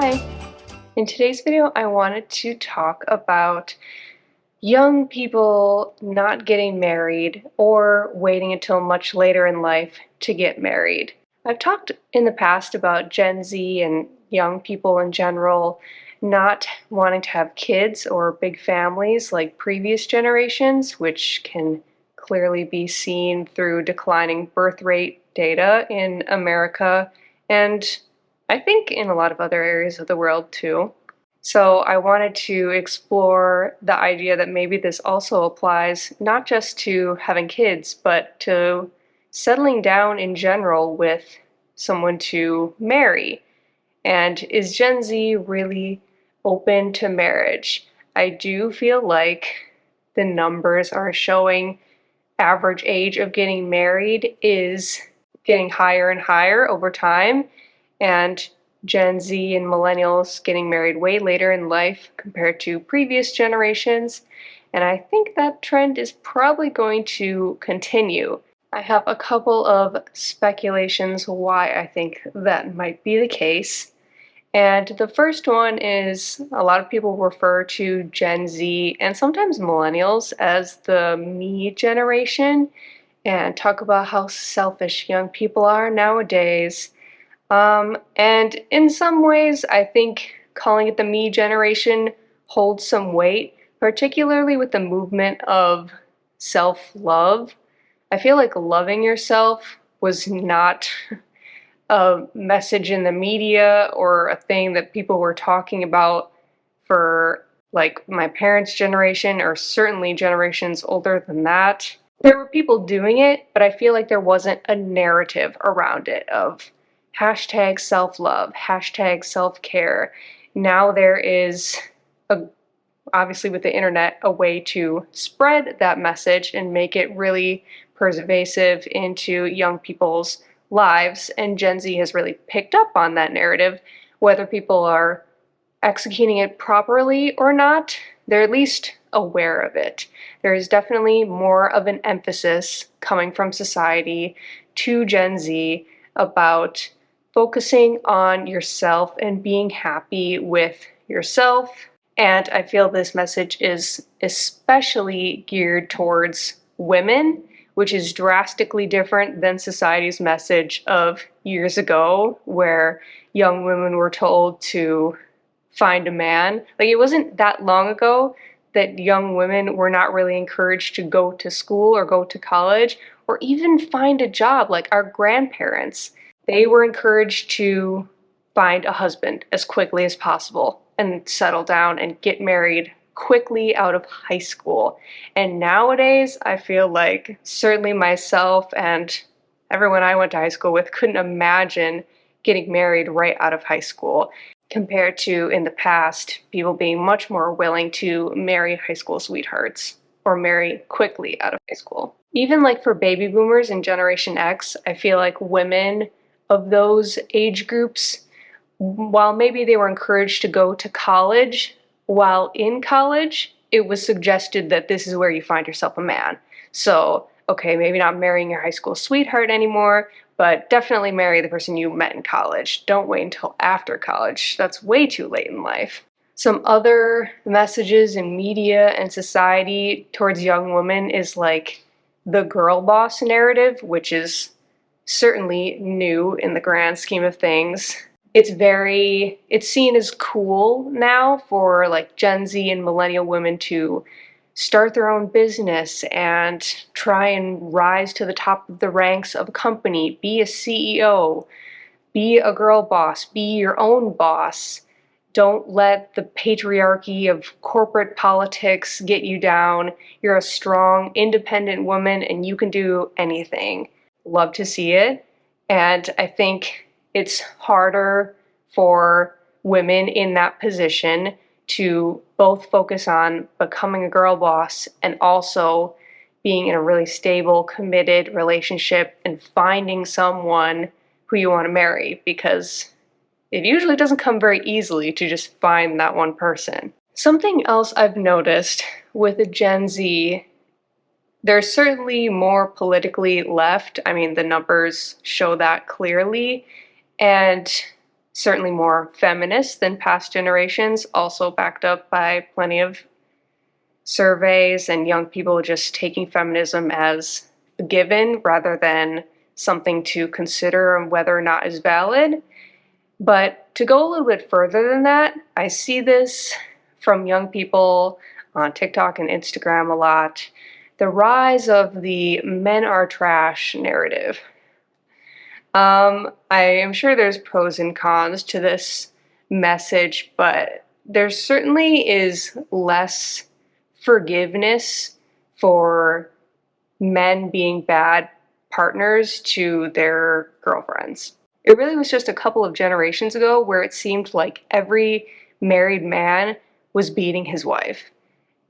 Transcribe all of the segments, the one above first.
Hi! In today's video, I wanted to talk about young people not getting married or waiting until much later in life to get married. I've talked in the past about Gen Z and young people in general not wanting to have kids or big families like previous generations, which can clearly be seen through declining birth rate data in America and I think in a lot of other areas of the world too. So I wanted to explore the idea that maybe this also applies not just to having kids, but to settling down in general with someone to marry. And is Gen Z really open to marriage? I do feel like the numbers are showing average age of getting married is getting higher and higher over time, and Gen Z and millennials getting married way later in life compared to previous generations, and I think that trend is probably going to continue. I have a couple of speculations why I think that might be the case. And the first one is a lot of people refer to Gen Z and sometimes millennials as the me generation and talk about how selfish young people are nowadays. And in some ways, I think calling it the me generation holds some weight, particularly with the movement of self-love. I feel like loving yourself was not a message in the media or a thing that people were talking about for like my parents' generation or certainly generations older than that. There were people doing it, but I feel like there wasn't a narrative around it of hashtag self-love, hashtag self-care. Now there is, obviously with the internet, a way to spread that message and make it really pervasive into young people's lives, and Gen Z has really picked up on that narrative. Whether people are executing it properly or not, they're at least aware of it. There is definitely more of an emphasis coming from society to Gen Z about focusing on yourself and being happy with yourself. And I feel this message is especially geared towards women, which is drastically different than society's message of years ago, where young women were told to find a man. Like, it wasn't that long ago that young women were not really encouraged to go to school or go to college or even find a job. Like our grandparents, they were encouraged to find a husband as quickly as possible and settle down and get married quickly out of high school. And nowadays, I feel like certainly myself and everyone I went to high school with couldn't imagine getting married right out of high school, compared to in the past, people being much more willing to marry high school sweethearts or marry quickly out of high school. Even like for baby boomers and Generation X, I feel like women of those age groups, while maybe they were encouraged to go to college, while in college, it was suggested that this is where you find yourself a man. So, okay, maybe not marrying your high school sweetheart anymore, but definitely marry the person you met in college. Don't wait until after college. That's way too late in life. Some other messages in media and society towards young women is like the girl boss narrative, which is certainly new in the grand scheme of things. It's seen as cool now for like Gen Z and millennial women to start their own business and try and rise to the top of the ranks of a company, be a CEO, be a girl boss, be your own boss. Don't let the patriarchy of corporate politics get you down. You're a strong, independent woman and you can do anything. Love to see it. And I think it's harder for women in that position to both focus on becoming a girl boss and also being in a really stable, committed relationship and finding someone who you want to marry, because it usually doesn't come very easily to just find that one person. Something else I've noticed with Gen Z, they're certainly more politically left. I mean, the numbers show that clearly. And certainly more feminist than past generations, also backed up by plenty of surveys and young people just taking feminism as a given rather than something to consider whether or not is valid. But to go a little bit further than that, I see this from young people on TikTok and Instagram a lot. The rise of the men are trash narrative. I am sure there's pros and cons to this message, but there certainly is less forgiveness for men being bad partners to their girlfriends. It really was just a couple of generations ago where it seemed like every married man was beating his wife.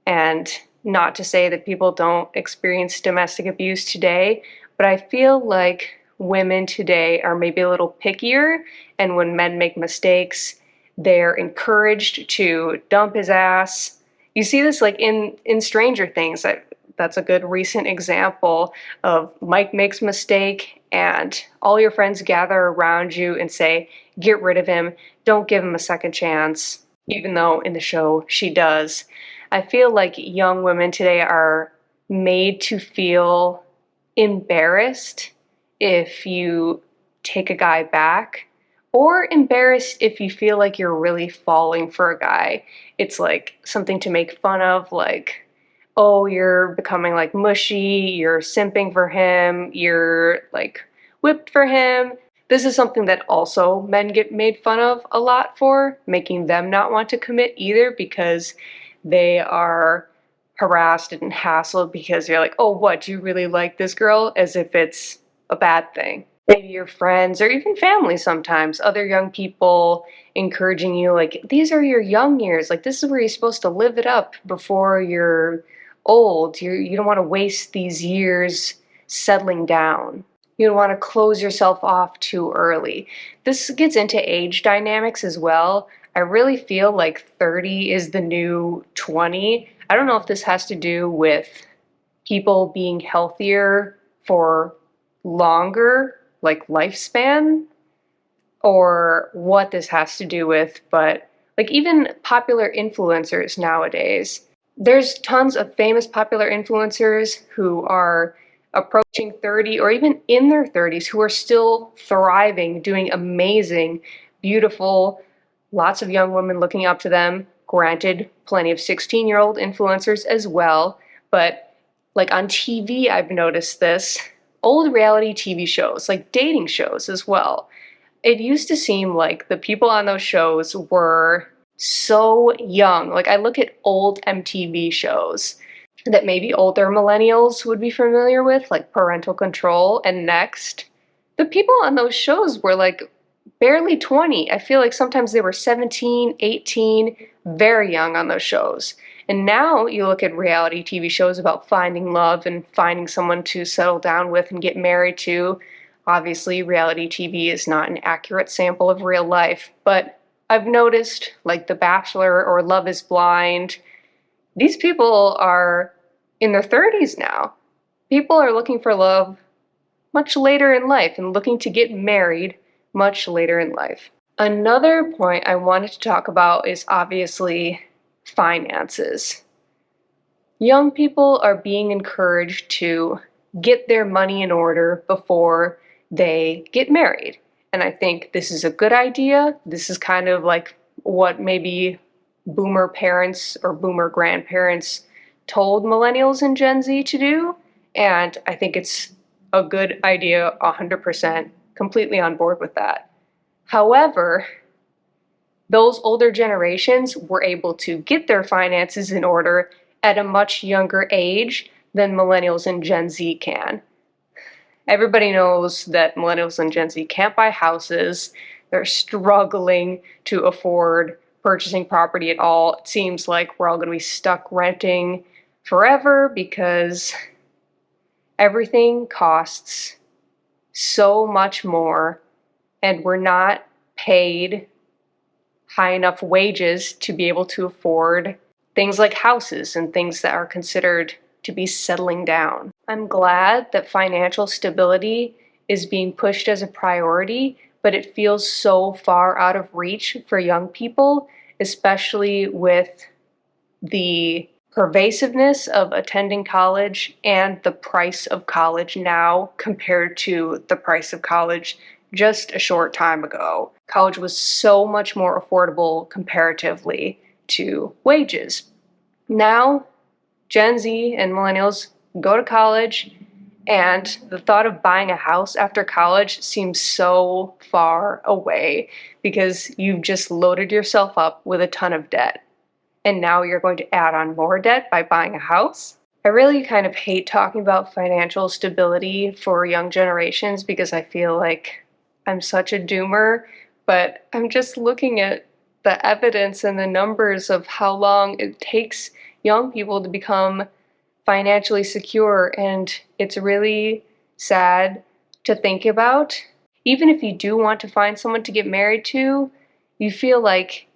And not to say that people don't experience domestic abuse today, but I feel like women today are maybe a little pickier, and when men make mistakes, they're encouraged to dump his ass. You see this like in Stranger Things. That's a good recent example of Mike makes a mistake and all your friends gather around you and say, get rid of him, don't give him a second chance, even though in the show she does. I feel like young women today are made to feel embarrassed if you take a guy back, or embarrassed if you feel like you're really falling for a guy. It's like something to make fun of, like, oh, you're becoming like mushy, you're simping for him, you're like whipped for him. This is something that also men get made fun of a lot for, making them not want to commit either because they are harassed and hassled because you're like, oh, what, do you really like this girl? As if it's a bad thing. Maybe your friends or even family sometimes, other young people encouraging you, like, these are your young years. Like, this is where you're supposed to live it up before you're old. You don't want to waste these years settling down. You don't want to close yourself off too early. This gets into age dynamics as well. I really feel like 30 is the new 20. I don't know if this has to do with people being healthier for longer, like lifespan, or what this has to do with, but like even popular influencers nowadays. There's tons of famous popular influencers who are approaching 30 or even in their 30s who are still thriving, doing amazing, beautiful, lots of young women looking up to them. Granted, plenty of 16-year-old influencers as well, but like on TV, I've noticed this. Old reality TV shows, like dating shows as well. It used to seem like the people on those shows were so young. Like I look at old MTV shows that maybe older millennials would be familiar with, like Parental Control and Next. The people on those shows were like barely 20. I feel like sometimes they were 17, 18, very young on those shows. And now you look at reality TV shows about finding love and finding someone to settle down with and get married to. Obviously, reality TV is not an accurate sample of real life, but I've noticed, like The Bachelor or Love is Blind, these people are in their 30s now. People are looking for love much later in life and looking to get married much later in life. Another point I wanted to talk about is obviously finances. Young people are being encouraged to get their money in order before they get married. And I think this is a good idea. This is kind of like what maybe boomer parents or boomer grandparents told millennials and Gen Z to do. And I think it's a good idea, 100%, completely on board with that. However, those older generations were able to get their finances in order at a much younger age than millennials and Gen Z can. Everybody knows that millennials and Gen Z can't buy houses. They're struggling to afford purchasing property at all. It seems like we're all going to be stuck renting forever because everything costs so much more and we're not paid high enough wages to be able to afford things like houses and things that are considered to be settling down. I'm glad that financial stability is being pushed as a priority, but but it feels so far out of reach for young people, especially with the pervasiveness of attending college and the price of college now compared to the price of college just a short time ago. College was so much more affordable comparatively to wages. Now, Gen Z and millennials go to college, and the thought of buying a house after college seems so far away because you've just loaded yourself up with a ton of debt. And now you're going to add on more debt by buying a house? I really kind of hate talking about financial stability for young generations because I feel like I'm such a doomer, but I'm just looking at the evidence and the numbers of how long it takes young people to become financially secure, and it's really sad to think about. Even if you do want to find someone to get married to, you feel like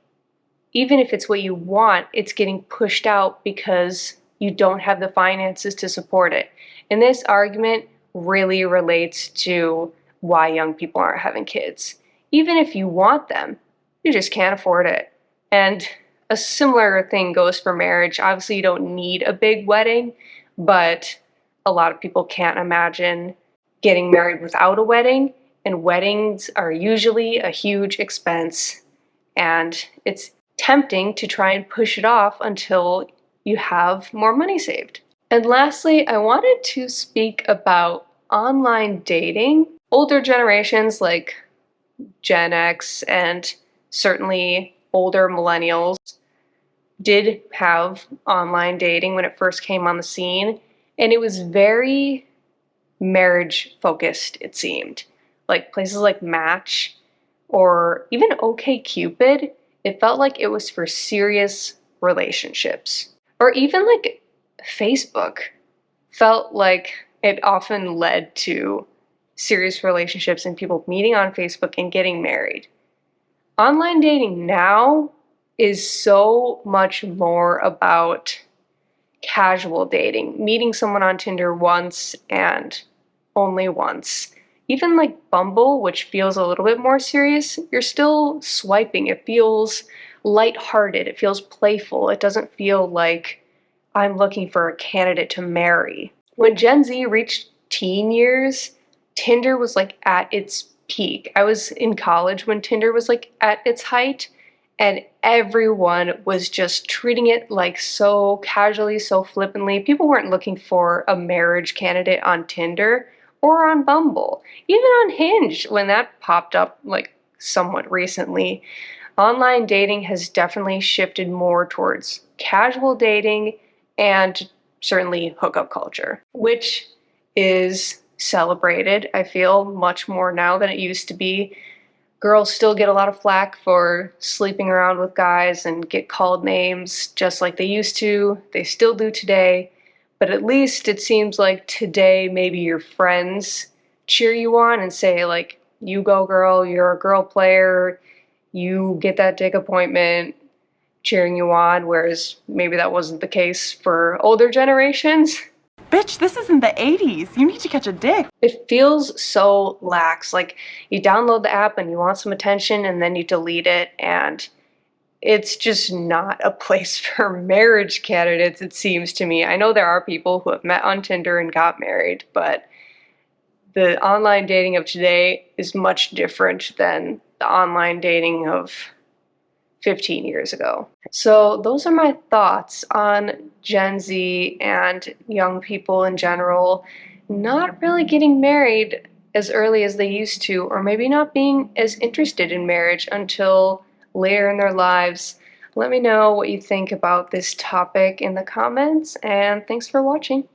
even if it's what you want, it's getting pushed out because you don't have the finances to support it. And this argument really relates to why young people aren't having kids. Even if you want them, you just can't afford it. And a similar thing goes for marriage. Obviously, you don't need a big wedding, but a lot of people can't imagine getting married without a wedding. And weddings are usually a huge expense, and it's tempting to try and push it off until you have more money saved. And lastly, I wanted to speak about online dating. Older generations like Gen X and certainly older millennials did have online dating when it first came on the scene, and it was very marriage focused, it seemed. Like places like Match or even OkCupid, it felt like it was for serious relationships. Or even like Facebook felt like it often led to serious relationships and people meeting on Facebook and getting married. Online dating now is so much more about casual dating, meeting someone on Tinder once and only once. Even like Bumble, which feels a little bit more serious, you're still swiping. It feels lighthearted, it feels playful. It doesn't feel like I'm looking for a candidate to marry. When Gen Z reached teen years, Tinder was like at its peak. I was in college when Tinder was like at its height, and everyone was just treating it like so casually, so flippantly. People weren't looking for a marriage candidate on Tinder or on Bumble, even on Hinge when that popped up like somewhat recently. Online dating has definitely shifted more towards casual dating and certainly hookup culture, which is celebrated, I feel, much more now than it used to be. Girls still get a lot of flack for sleeping around with guys and get called names just like they used to. They still do today. But at least it seems like today maybe your friends cheer you on and say, like, you go girl, you're a girl player, you get that dick appointment, cheering you on, whereas maybe that wasn't the case for older generations. Bitch, this isn't the 80s. You need to catch a dick. It feels so lax. Like you download the app and you want some attention and then you delete it, and it's just not a place for marriage candidates, it seems to me. I know there are people who have met on Tinder and got married, but the online dating of today is much different than the online dating of 15 years ago. So those are my thoughts on Gen Z and young people in general not really getting married as early as they used to, or maybe not being as interested in marriage until later in their lives. Let me know what you think about this topic in the comments, and thanks for watching.